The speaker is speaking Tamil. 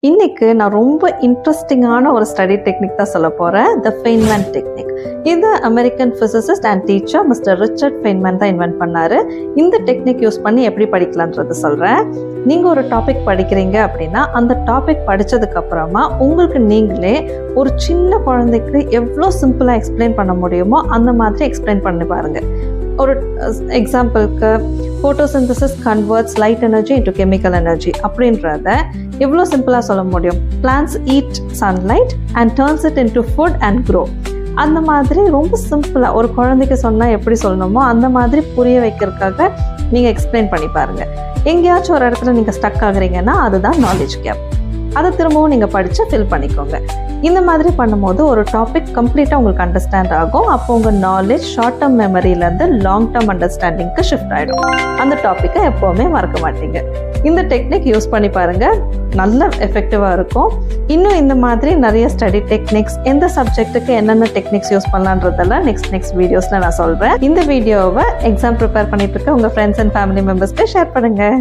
இன்னைக்கு நான் ரொம்ப இன்ட்ரெஸ்டிங்கான ஒரு ஸ்டடி டெக்னிக் தான் சொல்ல போகிறேன். த ஃபெய்ன்மேன் டெக்னிக். இது American physicist and teacher mister Richard Feynman தான் இன்வென்ட் பண்ணார். இந்த டெக்னிக் யூஸ் பண்ணி எப்படி படிக்கலான்றது சொல்கிறேன். நீங்கள் ஒரு டாபிக் படிக்கிறீங்க அப்படின்னா அந்த டாபிக் படித்ததுக்கப்புறமா உங்களுக்கு நீங்களே ஒரு சின்ன குழந்தைக்கு எவ்வளோ சிம்பிளாக எக்ஸ்பிளைன் பண்ண முடியுமோ அந்த மாதிரி எக்ஸ்பிளைன் பண்ணி பாருங்கள். ஒரு எக்ஸாம்பிளுக்கு photosynthesis converts light energy into chemical energy அப்படின்றத எவ்வளோ சிம்பிளாக சொல்ல முடியும். Plants eat sunlight and turns it into food and grow. அந்த மாதிரி ரொம்ப சிம்பிளாக ஒரு குழந்தைக்கு சொன்னால் எப்படி சொல்லணுமோ அந்த மாதிரி புரிய வைக்கிறதுக்காக நீங்கள் எக்ஸ்பிளைன் பண்ணி பாருங்கள். எங்கேயாச்சும் ஒரு இடத்துல நீங்கள் ஸ்டக் ஆகுறீங்கன்னா அதுதான் நாலேஜ் கேப். அதை திரும்பவும் நீங்கள் படித்து ஃபில் பண்ணிக்கோங்க. இந்த மாதிரி பண்ணும்போது ஒரு டாபிக் கம்ப்ளீட்டாக உங்களுக்கு அண்டர்ஸ்டாண்ட் ஆகும். அப்போ உங்கள் நாலேஜ் ஷார்ட் டேர்ம் மெமரியிலேருந்து லாங் டேர்ம் அண்டர்ஸ்டாண்டிங்க்கு ஷிஃப்ட் ஆகிடும். அந்த டாப்பிக்கை எப்போவுமே மறக்க மாட்டீங்க. இந்த டெக்னிக் யூஸ் பண்ணி பாருங்கள், நல்ல எஃபெக்டிவாக இருக்கும். இன்னும் இந்த மாதிரி நிறைய ஸ்டடி டெக்னிக்ஸ், எந்த சப்ஜெக்ட்டுக்கு என்னென்ன டெக்னிக்ஸ் யூஸ் பண்ணலான்றதெல்லாம் நெக்ஸ்ட் வீடியோஸில் நான் சொல்கிறேன். இந்த வீடியோவை எக்ஸாம் ப்ரிப்பேர் பண்ணிட்டு இருக்க உங்கள் ஃப்ரெண்ட்ஸ் அண்ட் ஃபேமிலி மெம்பர்ஸ்க்கு ஷேர் பண்ணுங்கள்.